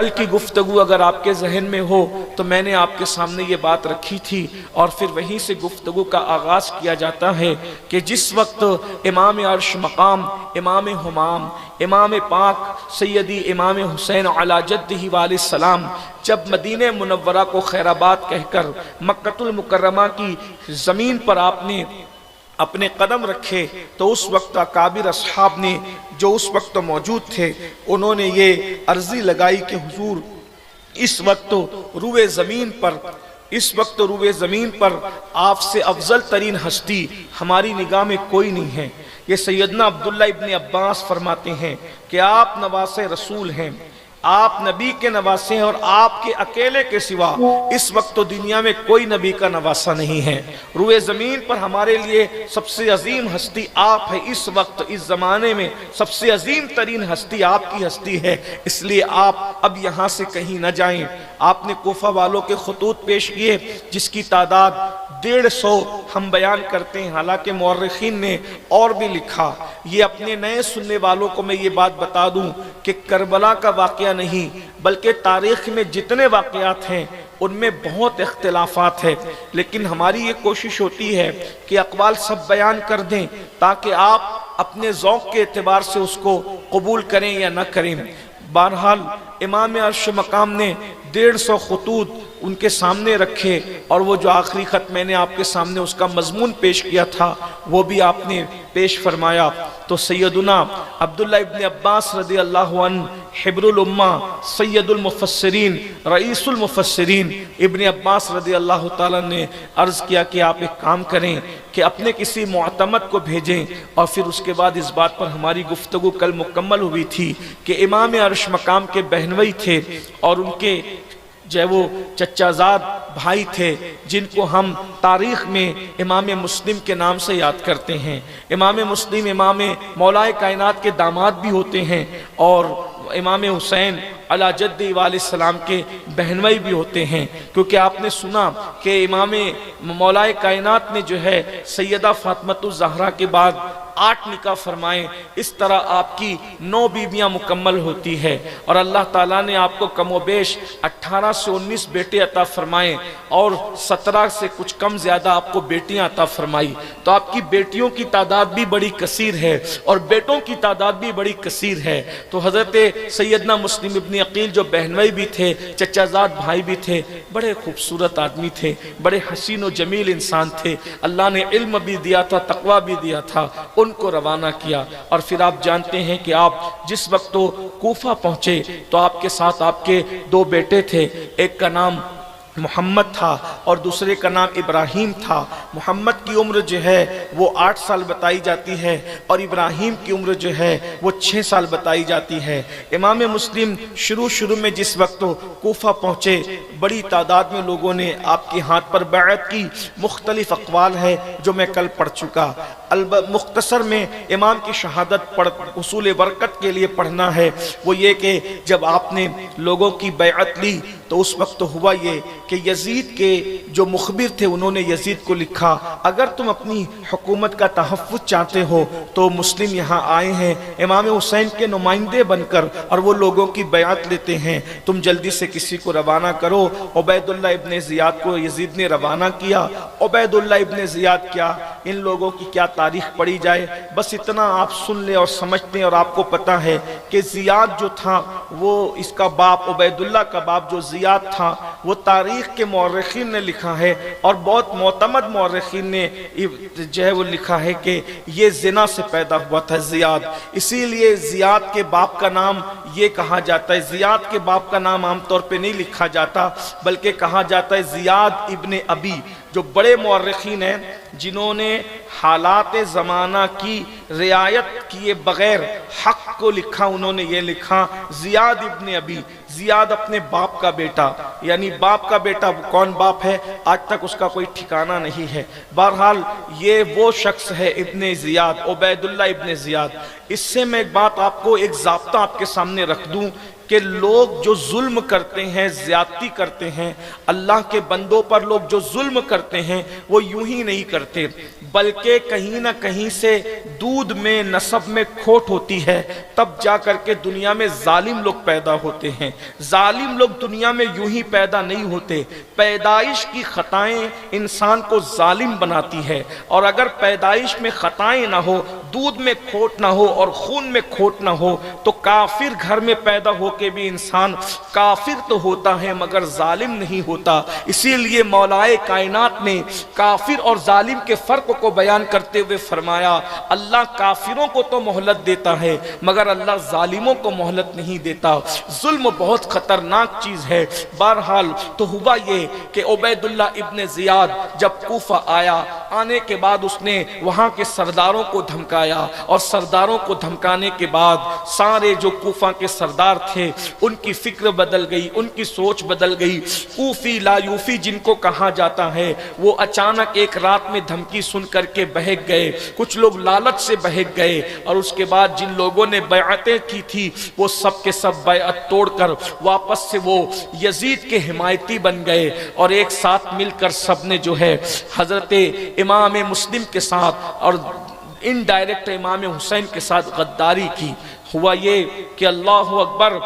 کل کی گفتگو اگر آپ کے ذہن میں ہو تو میں نے آپ کے سامنے یہ بات رکھی تھی، اور پھر وہیں سے گفتگو کا آغاز کیا جاتا ہے کہ جس وقت امام عرش مقام، امام ہمام، امام پاک سیدی امام حسین علی جدہ علیہ السلام جب مدینہ منورہ کو خیر آباد کہہ کر مکہ المکرمہ کی زمین پر آپ نے اپنے قدم رکھے، تو اس وقت اکابر اصحاب نے جو اس وقت موجود تھے انہوں نے یہ عرضی لگائی کہ حضور اس وقت روئے زمین پر آپ سے افضل ترین ہستی ہماری نگاہ میں کوئی نہیں ہے۔ یہ سیدنا عبداللہ ابن عباس فرماتے ہیں کہ آپ نواسے رسول ہیں، آپ نبی کے نواسے ہیں، اور آپ کے اکیلے کے سوا اس وقت تو دنیا میں کوئی نبی کا نواسا نہیں ہے۔ روئے زمین پر ہمارے لیے سب سے عظیم ہستی آپ ہے، اس وقت اس زمانے میں سب سے عظیم ترین ہستی آپ کی ہستی ہے، اس لیے آپ اب یہاں سے کہیں نہ جائیں۔ آپ نے کوفہ والوں کے خطوط پیش کیے جس کی تعداد 150 ہم بیان کرتے ہیں، حالانکہ مورخین نے اور بھی لکھا۔ یہ اپنے نئے سننے والوں کو میں یہ بات بتا دوں کہ کربلا کا واقعہ نہیں بلکہ تاریخ میں جتنے واقعات ہیں ان میں بہت اختلافات ہیں، لیکن ہماری یہ کوشش ہوتی ہے کہ اقوال سب بیان کر دیں تاکہ آپ اپنے ذوق کے اعتبار سے اس کو قبول کریں یا نہ کریں۔ بہرحال امام عرش مقام نے 150 خطوط ان کے سامنے رکھے، اور وہ جو آخری خط میں نے آپ کے سامنے اس کا مضمون پیش کیا تھا وہ بھی آپ نے پیش فرمایا۔ تو سیدنا عبداللہ ابن عباس رضی اللہ عنہ حبر الامہ، سید المفسرین، رئیس المفسرین ابن عباس رضی اللہ تعالیٰ نے عرض کیا کہ آپ ایک کام کریں کہ اپنے کسی معتمد کو بھیجیں، اور پھر اس کے بعد اس بات پر ہماری گفتگو کل مکمل ہوئی تھی کہ امام عرش مقام کے بہنوئی تھے اور ان کے جو ہے وہ چچا زاد بھائی تھے جن کو ہم تاریخ میں امام مسلم کے نام سے یاد کرتے ہیں۔ امام مسلم امام مولا کائنات کے داماد بھی ہوتے ہیں اور امام حسین علی جدہ علیہ السلام کے بہنوئی بھی ہوتے ہیں، کیونکہ آپ نے سنا کہ امام مولا کائنات نے جو ہے سیدہ فاطمہ الزہرا کے بعد 8 نکاح فرمائے، اس طرح آپ کی 9 بیویاں مکمل ہوتی ہے، اور اللہ تعالیٰ نے آپ کو کم و بیش 18 سے 19 بیٹے عطا فرمائے اور 17 سے کچھ کم زیادہ آپ کو بیٹیاں عطا فرمائی، تو آپ کی بیٹیوں کی تعداد بھی بڑی کثیر ہے اور بیٹوں کی تعداد بھی بڑی کثیر ہے۔ تو حضرت سیدنا مسلم ابن عقیل جو بہنوئی بھی تھے، چچا زاد بھائی بھی تھے، بڑے خوبصورت آدمی تھے، بڑے حسین و جمیل انسان تھے، اللہ نے علم بھی دیا تھا، تقوی بھی دیا تھا، ان کو روانہ کیا۔ اور پھر آپ جانتے ہیں کہ آپ جس وقت تو کوفہ پہنچے تو آپ کے ساتھ آپ کے 2 بیٹے تھے، ایک کا نام محمد تھا اور دوسرے کا نام ابراہیم تھا۔ محمد کی عمر جو ہے وہ 8 سال بتائی جاتی ہے اور ابراہیم کی عمر جو ہے وہ 6 سال بتائی جاتی ہے۔ امام مسلم شروع میں جس وقت کوفہ پہنچے بڑی تعداد میں لوگوں نے آپ کے ہاتھ پر بیعت کی، مختلف اقوال ہے جو میں کل پڑھ چکا۔ مختصر میں امام کی شہادت حصول برکت کے لیے پڑھنا ہے، وہ یہ کہ جب آپ نے لوگوں کی بیعت لی تو اس وقت ہوا یہ کہ یزید کے جو مخبر تھے انہوں نے یزید کو لکھا، اگر تم اپنی حکومت کا تحفظ چاہتے ہو تو مسلم یہاں آئے ہیں امام حسین کے نمائندے بن کر اور وہ لوگوں کی بیعت لیتے ہیں، تم جلدی سے کسی کو روانہ کرو۔ عبید اللہ ابن زیاد کو یزید نے روانہ کیا۔ عبید اللہ ابن زیاد کیا، ان لوگوں کی کیا تاریخ پڑھی جائے، بس اتنا آپ سن لیں اور سمجھتے ہیں، اور آپ کو پتہ ہے کہ زیاد جو تھا وہ اس کا باپ عبید اللہ کا باپ جو زیاد تھا وہ تاریخ کے مورخین نے لکھا ہے اور بہت معتمد مورخین نے جو ہے وہ لکھا ہے کہ یہ زنا سے پیدا ہوا تھا زیاد، اسی لیے زیاد کے باپ کا نام یہ کہا جاتا ہے، زیاد کے باپ کا نام عام طور پہ نہیں لکھا جاتا بلکہ کہا جاتا ہے زیاد ابن ابی۔ جو بڑے مورخین ہیں جنہوں نے حالات زمانہ کی رعایت کیے بغیر حق کو لکھا، انہوں نے یہ لکھا زیاد ابن ابی، زیاد اپنے باپ کا بیٹا، یعنی باپ کا بیٹا کون باپ ہے آج تک اس کا کوئی ٹھکانہ نہیں ہے۔ بہرحال یہ وہ شخص ہے ابن زیاد، عبید اللہ ابن زیاد۔ اس سے میں ایک بات آپ کو، ایک ضابطہ آپ کے سامنے رکھ دوں کہ لوگ جو ظلم کرتے ہیں، زیادتی کرتے ہیں، اللہ کے بندوں پر لوگ جو ظلم کرتے ہیں وہ یوں ہی نہیں کرتے، بلکہ کہیں نہ کہیں سے دودھ میں، نسب میں کھوٹ ہوتی ہے، تب جا کر کے دنیا میں ظالم لوگ پیدا ہوتے ہیں۔ ظالم لوگ دنیا میں یوں ہی پیدا نہیں ہوتے، پیدائش کی خطائیں انسان کو ظالم بناتی ہے، اور اگر پیدائش میں خطائیں نہ ہو، دودھ میں کھوٹ نہ ہو اور خون میں کھوٹ نہ ہو، تو کافر گھر میں پیدا ہو کے بھی انسان کافر تو ہوتا ہے مگر ظالم نہیں ہوتا۔ اسی لیے مولائے کائنات نے کافر اور ظالم کے فرق کو بیان کرتے ہوئے فرمایا، اللہ کافروں کو تو مہلت دیتا ہے مگر اللہ ظالموں کو مہلت نہیں دیتا۔ ظلم بہت خطرناک چیز ہے۔ بہرحال تو ہوا یہ کہ عبید اللہ ابن زیاد جب کوفہ آیا، آنے کے بعد اس نے وہاں کے سرداروں کو دھمکایا، اور سرداروں کو دھمکانے کے بعد سارے جو کوفہ کے سردار تھے ان کی فکر بدل گئی، ان کی سوچ بدل گئی۔ کوفی لایوفی جن کو کہا جاتا ہے، وہ اچانک ایک رات میں دھمکی سن کر کے بہک گئے، کچھ لوگ لالچ سے بہک گئے، اور اس کے بعد جن لوگوں نے بیعتیں کی تھی وہ سب کے سب بیعت توڑ کر واپس سے وہ یزید کے حمایتی بن گئے، اور ایک ساتھ مل کر سب نے جو ہے حضرت امام مسلم کے ساتھ اور انڈائریکٹ امام حسین کے ساتھ غداری کی۔ ہوا یہ کہ اللہ اکبر،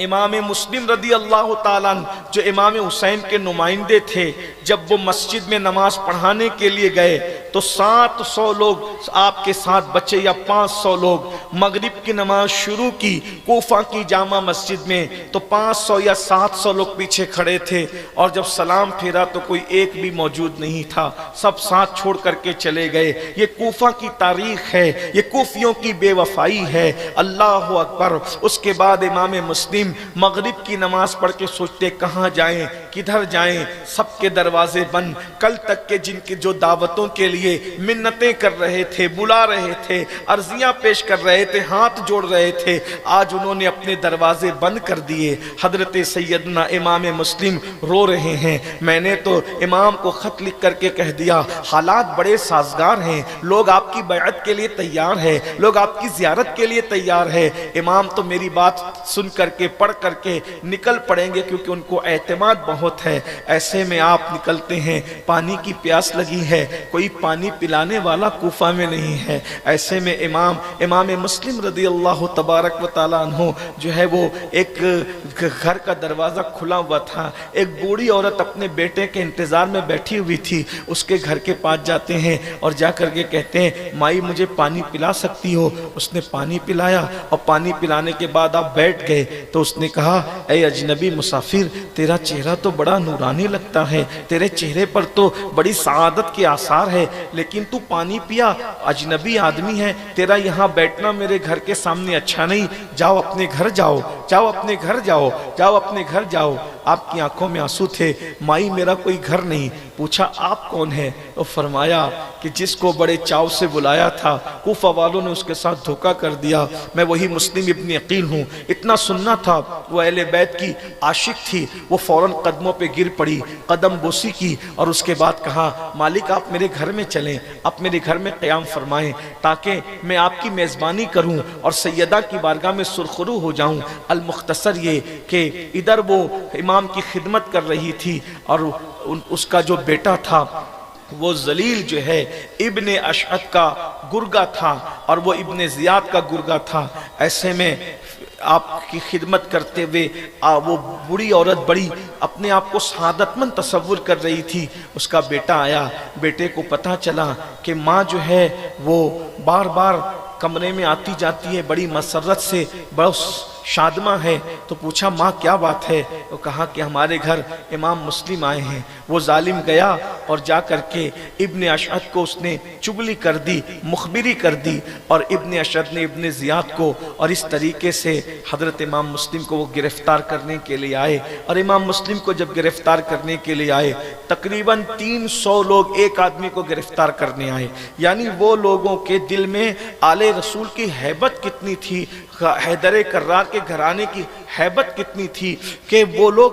امام مسلم رضی اللہ تعالیٰ عنہ جو امام حسین کے نمائندے تھے، جب وہ مسجد میں نماز پڑھانے کے لیے گئے تو 700 لوگ آپ کے ساتھ بچے یا 500 لوگ مغرب کی نماز شروع کی کوفہ کی جامع مسجد میں، تو 500 یا 700 لوگ پیچھے کھڑے تھے، اور جب سلام پھیرا تو کوئی ایک بھی موجود نہیں تھا، سب ساتھ چھوڑ کر کے چلے گئے۔ یہ کوفہ کی تاریخ ہے، یہ کوفیوں کی بے وفائی ہے۔ اللہ اکبر۔ اس کے بعد امام مسلم مغرب کی نماز پڑھ کے سوچتے کہاں جائیں، کدھر جائیں، سب کے دروازے بند۔ کل تک کے جن کی جو دعوتوں کے لیے منتیں کر رہے تھے، بلا رہے تھے، عرضیاں پیش کر رہے تھے، ہاتھ جوڑ رہے تھے، آج انہوں نے اپنے دروازے بند کر دیے۔ حضرت سیدنا امام مسلم رو رہے ہیں، میں نے تو امام کو خط لکھ کر کے کہہ دیا، حالات بڑے سازگار ہیں، لوگ آپ کی بیعت کے لیے تیار ہے، لوگ آپ کی زیارت کے لیے تیار ہے۔ امام تو میری بات سن کر کے، پڑھ کر کے نکل پڑیں گے، کیونکہ ان کو اعتماد بہت ہے۔ ایسے میں آپ نکلتے ہیں، پانی کی پیاس لگی ہے، کوئی پانی پلانے والا کوفہ میں نہیں ہے۔ ایسے میں امام مسلم رضی اللہ تبارک و تعالیٰ عنہ جو ہے وہ ایک گھر کا دروازہ کھلا ہوا تھا، ایک بوڑھی عورت اپنے بیٹے کے انتظار میں بیٹھی ہوئی تھی، اس کے گھر کے پاس جاتے ہیں اور جا کر کے کہتے ہیں، مائی مجھے پانی پلا سکتی ہو؟ اس نے پانی پلایا، اور پانی پلانے کے بعد آپ بیٹھ گئے تو اس نے کہا، اے اجنبی مسافر، تیرا چہرہ تو بڑا نورانی لگتا ہے، تیرے چہرے پر تو بڑی سعادت کے آثار ہے، لیکن تو پانی پیا، اجنبی آدمی ہے، تیرا یہاں بیٹھنا میرے گھر کے سامنے اچھا نہیں، جاؤ اپنے گھر جاؤ، جاؤ اپنے گھر جاؤ، جاؤ اپنے گھر جاؤ۔ آپ کی آنکھوں میں آنسو تھے، مائی میرا کوئی گھر نہیں۔ پوچھا آپ کون ہیں؟ تو فرمایا کہ جس کو بڑے چاو سے بلایا تھا کوفہ والوں نے اس کے ساتھ دھوکہ کر دیا، میں وہی مسلم ابن عقیل ہوں۔ اتنا سننا تھا، وہ اہل بیت کی عاشق تھی، وہ فوراً قدموں پہ گر پڑی، قدم بوسی کی، اور اس کے بعد کہا، مالک آپ میرے گھر میں چلیں، آپ میرے گھر میں قیام فرمائیں تاکہ میں آپ کی میزبانی کروں اور سیدہ کی بارگاہ میں سرخرو ہو جاؤں۔ المختصر یہ کہ ادھر وہ امام کی خدمت کر رہی تھی، اور اس کا جو بیٹا تھا وہ ذلیل جو ہے ابن اشعث کا گرگا تھا، اور وہ ابن زیاد کا گرگا تھا۔ ایسے میں آپ کی خدمت کرتے ہوئے وہ بڑی عورت بڑی اپنے آپ کو سعادت مند تصور کر رہی تھی۔ اس کا بیٹا آیا، بیٹے کو پتہ چلا کہ ماں جو ہے وہ بار بار کمرے میں آتی جاتی ہے، بڑی مسرت سے، بڑا شادمہ ہے۔ تو پوچھا ماں کیا بات ہے؟ تو کہا کہ ہمارے گھر امام مسلم آئے ہیں۔ وہ ظالم گیا اور جا کر کے ابن اشعث کو اس نے چگلی کر دی، مخبری کر دی، اور ابن اشعث نے ابن زیاد کو، اور اس طریقے سے حضرت امام مسلم کو وہ گرفتار کرنے کے لیے آئے۔ اور امام مسلم کو جب گرفتار کرنے کے لیے آئے، تقریباً 300 لوگ ایک آدمی کو گرفتار کرنے آئے۔ یعنی وہ لوگوں کے دل میں آل رسول کی ہیبت کتنی تھی، حیدر کرار کے گھرانے کی ہیبت کتنی تھی کہ وہ لوگ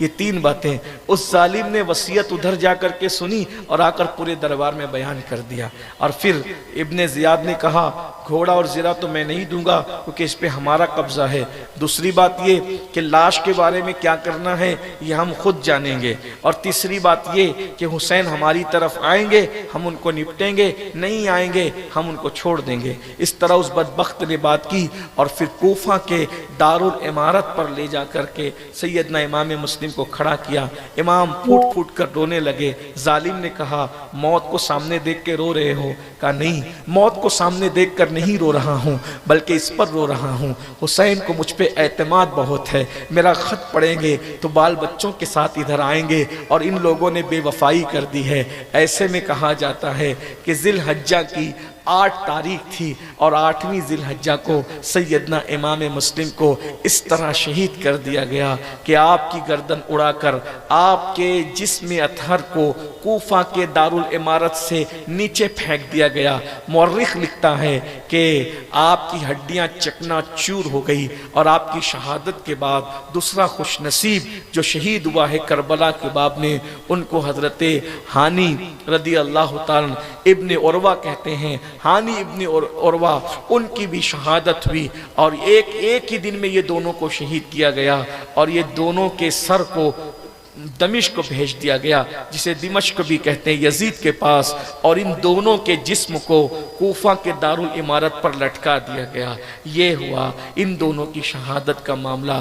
یہ تین باتیں اس ظالم نے وصیت ادھر جا کر کے سنی اور آ کر پورے دربار میں بیان کر دیا۔ اور پھر ابن زیاد نے کہا گھوڑا اور زرہ تو میں نہیں دوں گا کیونکہ اس پہ ہمارا قبضہ ہے، دوسری بات یہ کہ لاش کے بارے میں کیا کرنا ہے یہ ہم خود جانیں گے، اور تیسری بات یہ کہ حسین ہماری طرف آئیں گے ہم ان کو نپٹیں گے، نہیں آئیں گے ہم ان کو چھوڑ دیں گے۔ اس طرح اس بدبخت نے بات کی اور پھر کوفہ کے دارالامارت پر لے جا کر کے سیدنا امام مسلم کو کھڑا کیا۔ امام پھوٹ پھوٹ کر رونے لگے۔ ظالم نے کہا موت کو سامنے دیکھ کے رو رہے ہو؟ کہا نہیں، موت کو سامنے دیکھ کر نہیں رو رہا ہوں بلکہ اس پر رو رہا ہوں، حسین کو مجھ پہ اعتماد بہت ہے، میرا خط پڑھیں گے تو بال بچوں کے ساتھ ادھر آئیں گے اور ان لوگوں نے بے وفائی کر دی ہے۔ ایسے میں کہا جاتا ہے کہ ذی الحجہ کی 8 تاریخ تھی اور 8ویں ذی الحجہ کو سیدنا امام مسلم کو اس طرح شہید کر دیا گیا کہ آپ کی گردن اڑا کر آپ کے جسم اطہر کو کوفہ کے دارالامارت سے نیچے پھینک دیا گیا۔ مورخ لکھتا ہے کہ آپ کی ہڈیاں چکنا چور ہو گئی اور آپ کی شہادت کے بعد دوسرا خوش نصیب جو شہید ہوا ہے کربلا کے باب نے، ان کو حضرت ہانی رضی اللہ تعالیٰ ابن عروہ کہتے ہیں۔ ہانی ابن عروہ ان کی بھی شہادت ہوئی اور ایک ہی دن میں یہ دونوں کو شہید کیا گیا اور یہ دونوں کے سر کو دمشق کو بھیج دیا گیا، جسے دمشق بھی کہتے ہیں، یزید کے پاس، اور ان دونوں کے جسم کو کوفہ کے دارالامارت پر لٹکا دیا گیا۔ یہ ہوا ان دونوں کی شہادت کا معاملہ۔